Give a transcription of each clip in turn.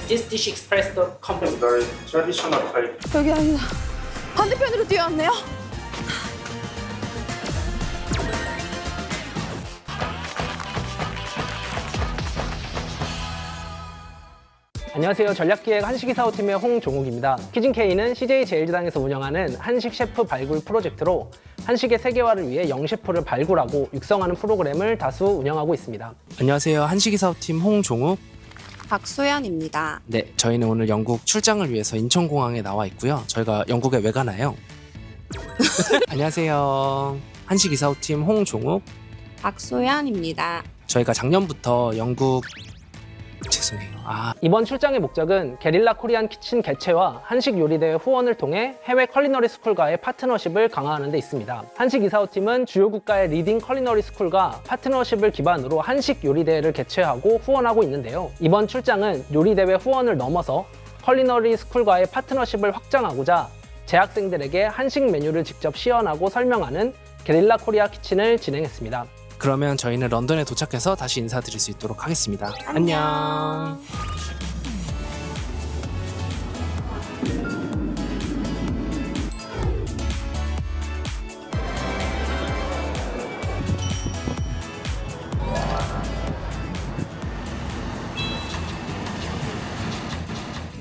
this dish express the company. Very traditional type. 여기 아니다. 반대편으로 뛰어왔네요. 안녕하세요. 전략기획 한식이사호팀의 홍종욱입니다. 키친K는 CJ제일제당에서 운영하는 한식 셰프 발굴 프로젝트로 한식의 세계화를 위해 영셰프를 발굴하고 육성하는 프로그램을 다수 운영하고 있습니다. 안녕하세요. 한식이사호팀 홍종욱. 박소연입니다. 네, 저희는 오늘 영국 출장을 위해서 인천공항에 나와 있고요. 저희가 영국에 왜 가나요? 안녕하세요. 한식이사호팀 홍종욱. 박소연입니다. 저희가 작년부터 영국 죄송해요. 이번 출장의 목적은 게릴라 코리안 키친 개최와 한식 요리대회 후원을 통해 해외 컬리너리 스쿨과의 파트너십을 강화하는 데 있습니다. 한식이사호팀은 주요 국가의 리딩 컬리너리 스쿨과 파트너십을 기반으로 한식 요리대회를 개최하고 후원하고 있는데요. 이번 출장은 요리대회 후원을 넘어서 컬리너리 스쿨과의 파트너십을 확장하고자 재학생들에게 한식 메뉴를 직접 시연하고 설명하는 게릴라 코리아 키친을 진행했습니다. 그러면 저희는 런던에 도착해서 다시 인사드릴 수 있도록 하겠습니다. 안녕.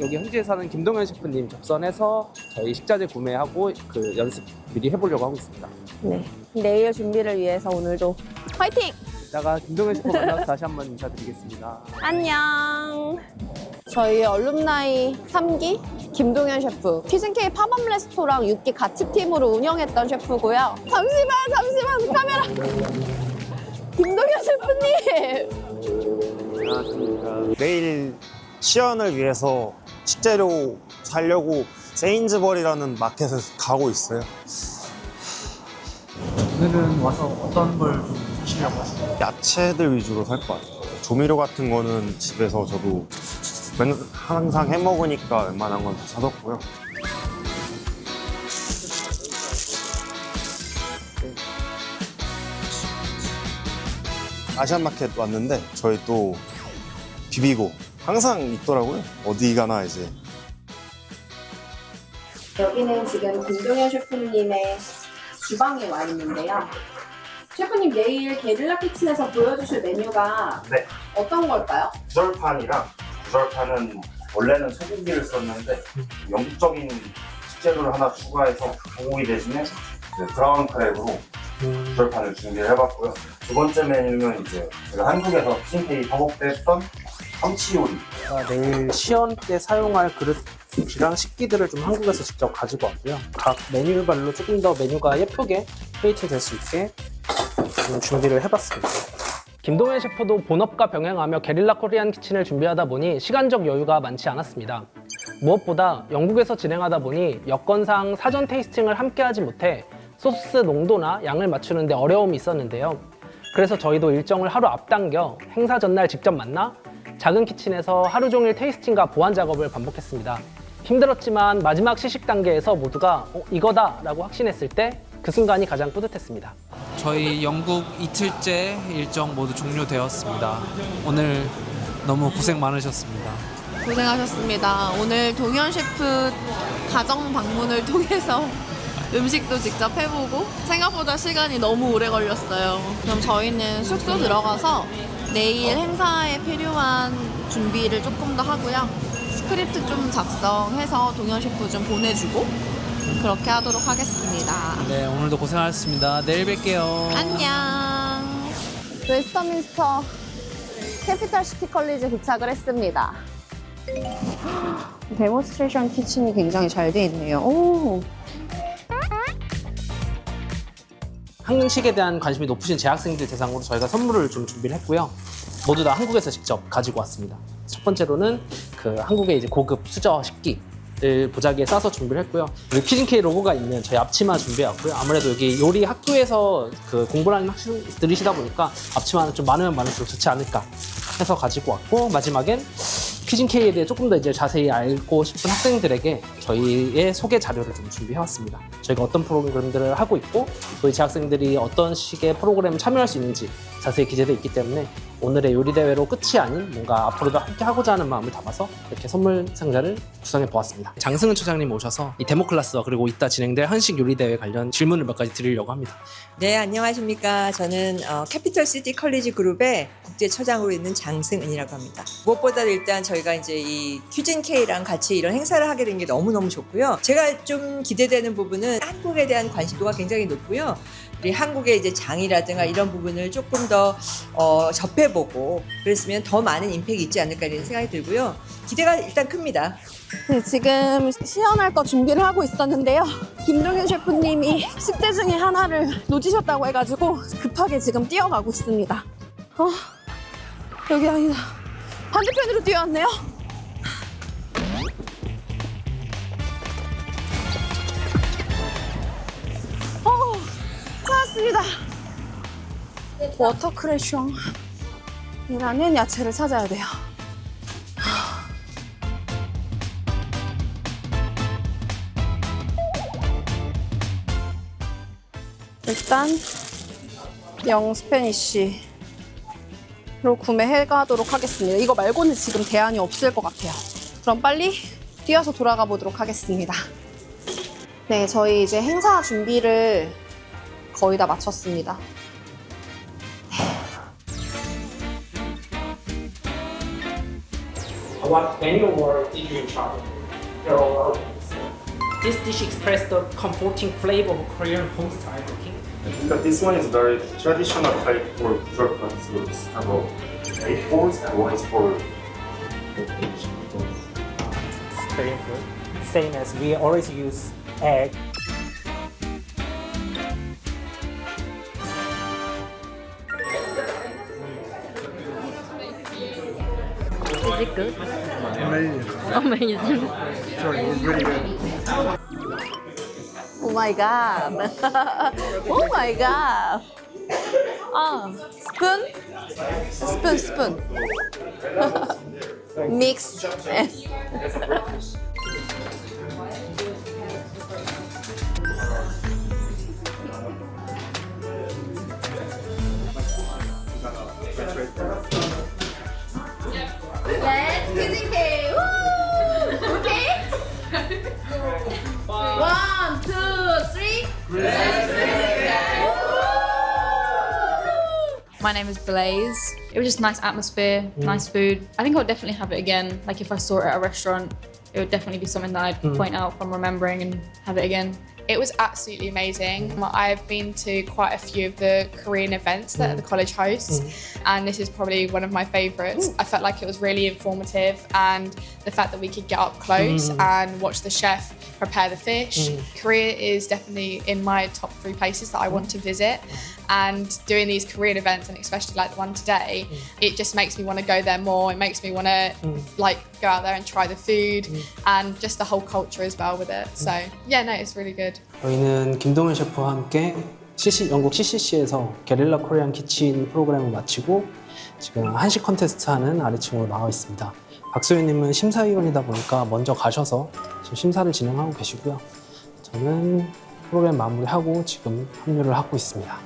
여기 현지에 사는 김동현 셰프님 접선해서 저희 식자재 구매하고 그 연습 미리 해보려고 하고 있습니다. 네. 내일 준비를 위해서 오늘도 화이팅! 이따가 김동현 셰프 만나서 다시 한번 인사드리겠습니다. 안녕. 저희 얼룸나이 3기 김동현 셰프, 키친K 팝업 레스토랑 6기 같이 팀으로 운영했던 셰프고요. 잠시만 카메라. 김동현 셰프님. 안녕하십니까. 내일 시연을 위해서 식재료 사려고 세인즈버리라는 마켓에 가고 있어요. 오늘은 와서 어떤 걸 사시려고 하시나요? 야채들 위주로 살 것 같아요. 조미료 같은 거는 집에서 저도 항상 해 먹으니까 웬만한 건 다 사뒀고요. 아시안마켓 왔는데 저희 또 비비고 항상 있더라고요. 어디 가나 이제. 여기는 지금 김동현 셰프님의 주방에 와 있는데요. 셰프님 내일 게릴라 키친에서 보여주실 메뉴가 네. 어떤 걸까요? 구절판이랑 구절판은 원래는 소고기를 썼는데 영국적인 식재료를 하나 추가해서 소고기 대신에 브라운 크랩으로 구절판을 준비를 해봤고요. 두 번째 메뉴는 이제 제가 한국에서 키친K 팝업 때 했던 참치 요리. 내일 시연 때 사용할 그릇이랑 식기들을 좀 한국에서 직접 가지고 왔고요. 각 메뉴별로 조금 더 메뉴가 예쁘게 페이팅 될 수 있게 좀 준비를 해봤습니다. 김동현 셰프도 본업과 병행하며 게릴라 코리안 키친을 준비하다 보니 시간적 여유가 많지 않았습니다. 무엇보다 영국에서 진행하다 보니 여건상 사전 테이스팅을 함께 하지 못해 소스 농도나 양을 맞추는 데 어려움이 있었는데요. 그래서 저희도 일정을 하루 앞당겨 행사 전날 직접 만나 작은 키친에서 하루 종일 테이스팅과 보완 작업을 반복했습니다. 힘들었지만 마지막 시식 단계에서 모두가 이거다 라고 확신했을 때 그 순간이 가장 뿌듯했습니다. 저희 영국 이틀째 일정 모두 종료되었습니다. 오늘 너무 고생 많으셨습니다. 고생하셨습니다. 오늘 동현 셰프 가정 방문을 통해서 음식도 직접 해보고 생각보다 시간이 너무 오래 걸렸어요. 그럼 저희는 숙소 들어가서 내일 행사에 필요한 준비를 조금 더 하고요. 스크립트 좀 작성해서 동현 셰프 좀 보내주고 그렇게 하도록 하겠습니다. 네, 오늘도 고생하셨습니다. 내일 뵐게요. 안녕. 웨스터민스터 캐피탈 시티 컬리지 도착을 했습니다. 데몬스트레이션 키친이 굉장히 잘 돼 있네요. 오. 한식에 대한 관심이 높으신 재학생들 대상으로 저희가 선물을 좀 준비를 했고요. 모두 다 한국에서 직접 가지고 왔습니다. 첫 번째로는 그 한국의 이제 고급 수저 식기를 보자기에 싸서 준비를 했고요. 그리고 키친K 로고가 있는 저희 앞치마 준비해왔고요. 아무래도 여기 요리 학교에서 그 공부를 하는 학생들이시다 보니까 앞치마는 좀 많으면 많을수록 좋지 않을까 해서 가지고 왔고, 마지막엔 키친K에 대해 조금 더 이제 자세히 알고 싶은 학생들에게 저희의 소개 자료를 좀 준비해왔습니다. 저희가 어떤 프로그램들을 하고 있고, 저희 재학생들이 어떤 식의 프로그램에 참여할 수 있는지 자세히 기재되어 있기 때문에 오늘의 요리 대회로 끝이 아닌 뭔가 앞으로도 함께 하고자 하는 마음을 담아서 이렇게 선물 상자를 구성해 보았습니다. 장승은 처장님 오셔서 이 데모 클래스와 그리고 이따 진행될 한식 요리 대회 관련 질문을 몇 가지 드리려고 합니다. 네, 안녕하십니까. 저는 캐피털 시티 컬리지 그룹의 국제처장으로 있는 장승은이라고 합니다. 무엇보다 일단 저희가 이제 이 큐진 K랑 같이 이런 행사를 하게 된 게 너무너무 좋고요. 제가 좀 기대되는 부분은 한국에 대한 관심도가 굉장히 높고요. 우리 한국의 이제 장이라든가 이런 부분을 조금 더 접해보고 그랬으면 더 많은 임팩이 있지 않을까 이런 생각이 들고요. 기대가 일단 큽니다. 네, 지금 시연할 거 준비를 하고 있었는데요. 김동현 셰프님이 숙제 중에 하나를 놓치셨다고 해가지고 급하게 지금 뛰어가고 있습니다. 여기 아니다. 반대편으로 뛰어왔네요. 찾았습니다. 워터 크래숑이라는 야채를 찾아야 돼요. 일단 영 스페니쉬로 구매해 가도록 하겠습니다. 이거 말고는 지금 대안이 없을 것 같아요. 그럼 빨리 뛰어서 돌아가 보도록 하겠습니다. 네, 저희 이제 행사 준비를 거의 다 마쳤습니다. What menu were did you try? This dish expressed the comforting flavor of Korean home-style cooking. But this one is very traditional type for Jorpan, so it's have 8 bowls and one is for Korean food. Same as we always use egg. Is it good? Amazing. Sorry, it's really good. Oh my god. Oh my god. Spoon. Mix. Yes, quizzing game. Woo! Okay. 1, 2, 3. My name is Blaze. It was just nice atmosphere, nice food. I think I would definitely have it again. Like if I saw it at a restaurant, it would definitely be something that I'd point out from remembering and have it again. It was absolutely amazing. I've been to quite a few of the Korean events that the college hosts, and this is probably one of my favourites. I felt like it was really informative, and the fact that we could get up close and watch the chef prepare the fish. Korea is definitely in my top 3 places that I want to visit, and doing these Korean events, and especially like the one today, it just makes me want to go there more. It makes me want to like go out there and try the food and just the whole culture as well with it. So yeah, no, it's really good. 저희는 김동현 셰프와 함께 영국 CCC에서 게릴라 코리안 키친 프로그램을 마치고 지금 한식 컨테스트 하는 아래층으로 나와 있습니다. 박소연님은 심사위원이다 보니까 먼저 가셔서 지금 심사를 진행하고 계시고요. 저는 프로그램 마무리하고 지금 합류를 하고 있습니다.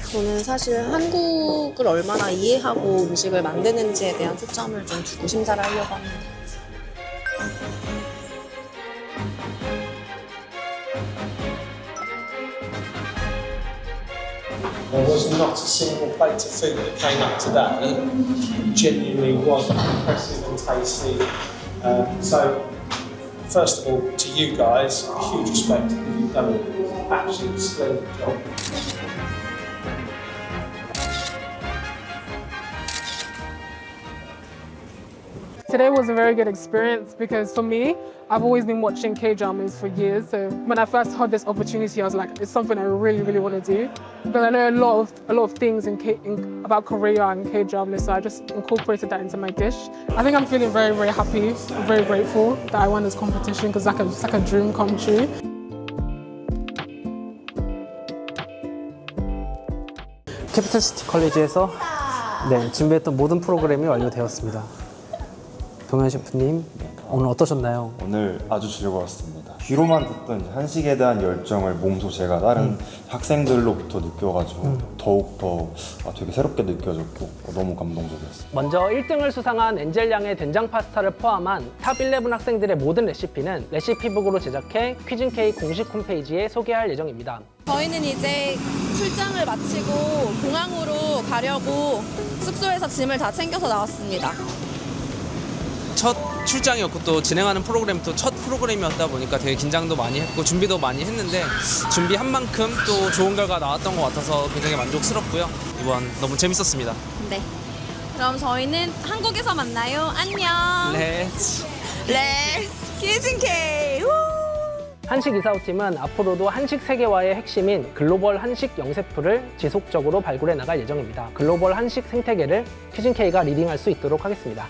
저는 사실 한국을 얼마나 이해하고 음식을 만드는지에 대한 초점을 좀 두고 심사를 하려고 합니다. There was not a single plate of food that came up today. It genuinely was impressive and tasty. So, first of all, to you guys, huge respect because you've done an absolutely splendid job. Today was a very good experience because for me, I've always been watching K-dramas for years. So when I first had this opportunity, I was like, it's something I really, really want to do. But I know a lot of things about Korea and K-dramas, so I just incorporated that into my dish. I think I'm feeling very, very happy, very grateful that I won this competition because it's like a dream come true. 캐피털시티 컬리지에서 네, 준비했던 모든 프로그램이 완료되었습니다. 동현 셰프님, 오늘 어떠셨나요? 오늘 아주 즐거웠습니다. 귀로만 듣던 이제 한식에 대한 열정을 몸소 제가 다른 학생들로부터 느껴가지고 더욱 더 되게 새롭게 느껴졌고 너무 감동적이었어요. 먼저 1등을 수상한 엔젤 양의 된장 파스타를 포함한 탑 11 학생들의 모든 레시피는 레시피북으로 제작해 퀴즈NK 공식 홈페이지에 소개할 예정입니다. 저희는 이제 출장을 마치고 공항으로 가려고 숙소에서 짐을 다 챙겨서 나왔습니다. 첫 출장이었고 또 진행하는 프로그램도 첫 프로그램이었다 보니까 되게 긴장도 많이 했고 준비도 많이 했는데 준비한 만큼 또 좋은 결과 나왔던 것 같아서 굉장히 만족스럽고요. 이번 너무 재밌었습니다. 네. 그럼 저희는 한국에서 만나요. 안녕. 렛츠 퀴즈NK. 한식 이사오팀은 앞으로도 한식 세계화의 핵심인 글로벌 한식 영세프를 지속적으로 발굴해 나갈 예정입니다. 글로벌 한식 생태계를 퀴즈NK가 리딩할 수 있도록 하겠습니다.